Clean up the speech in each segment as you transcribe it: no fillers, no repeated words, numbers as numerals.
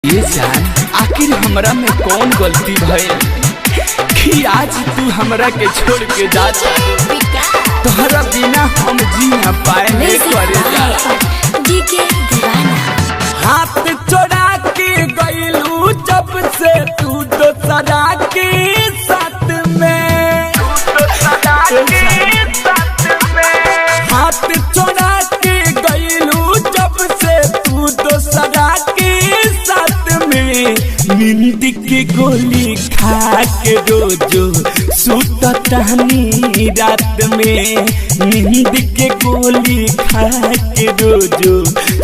ये जान आखिर हमरा में कौन गलती भइल कि आज तू हमरा के छोड़ के जाता। तोहरा बिना हम जी ना पाए नहीं करे जा। हाथ चोरा के गइलू जब से तू दोसरा के साथ में, हाथ चोरा के गइलू जब से तू दोसरा के साथ में। नींद के गोली खा के रोजो सुततानी रात में, नींद के गोली खा के रोजो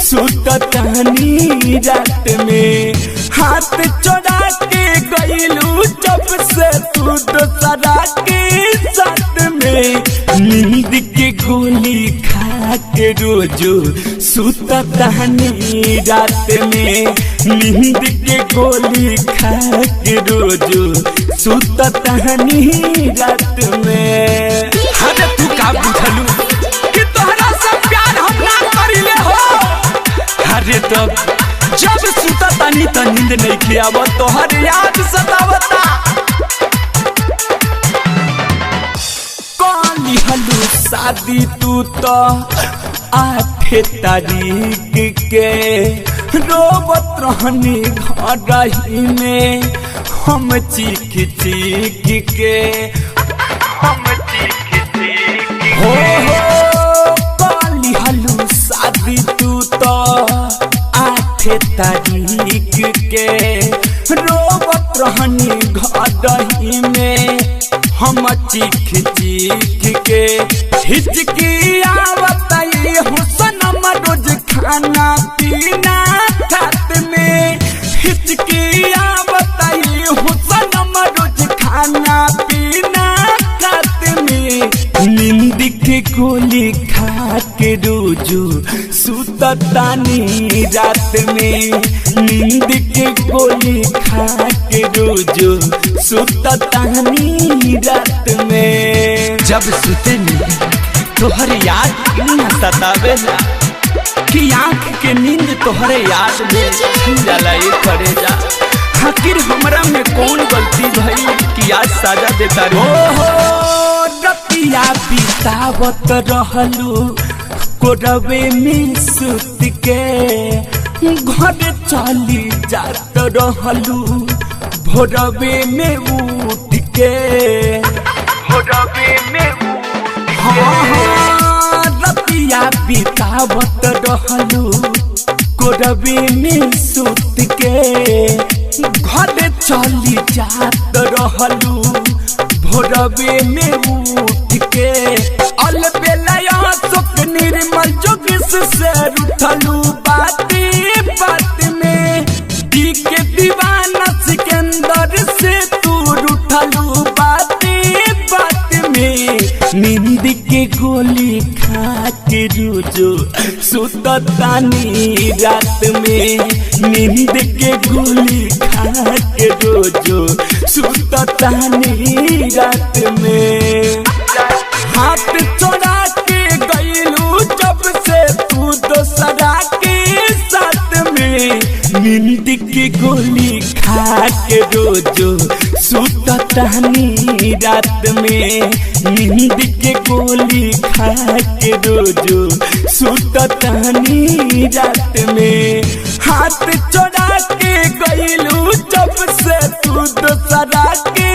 सुततानी रात में। हाथ चोरा के गइलू जब से तू दोसरा के साथ में, नींद के गोली खा के रोजो सुततानी रात में, नींद के गोली खा के रोजो सुततानी रात में। अरे तू का बुझलू कि तोहरा से प्यार हम ना करिले हो। अरे तब जब सुततानी त नींद नहीं खियाव, तोहर याद सतावता। कौन हलू शादी तू तो 8 तारीख के, रोबत रहनी घर में हम चीख चीख के, हम चीख चीख हो काली हलू शादी तू तो 8 तारीख के, रोबत रहनी घर में हम चीख चीख के। हिचकी आवत हुसन रोज खाना पीना खात में, हिचकी आवत हुसन रोज खाना पीना खात में। नींद के गोली खा के रोजो सुततानी रात में, नींद के गोली खा के रोजो सुततानी रात में। जब सुतनी तोहर याद न सतावेला कि आँख के नींद तोहरे याद में छीन जाला ये करे जा। आखिर हमरा में कौन गलती भई कि आज साजा देता रे। ओहो रतिया बितावत रहलू कोरवे में सुत के, घर चली जात रहलू भोरवे में उठ के, भोरवे में उठ के। रतिया बितावत रहलू कोरवे में सुत के, घर चली जात रहलू भोरवे में उठ के। अलबेला सुख निर्मल जोगिस से उठलू बाती बात में, दी के दीवाना सिकंदर से तू उठलू बाती बात में। नींद के गोली खा के रोजो सुततानी रात में, नींद के गोली खा के रोजो सुततानी रात में। हाथ चोरा के गइलू जब से तू दोसरा के साथ में, नींद के गोली खा के रोजो सुततानी रात में, नींद के गोली खा के रोजो सुततानी रात में। हाथ चोरा के गइलू जब से तू दोसरा के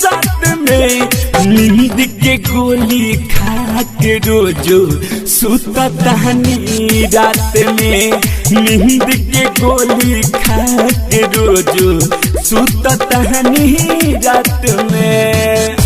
साथ में, नींद के गोली खा के रोजो सुततानी रात में, नींद के गोली खा के रोजो सुततानी रात में।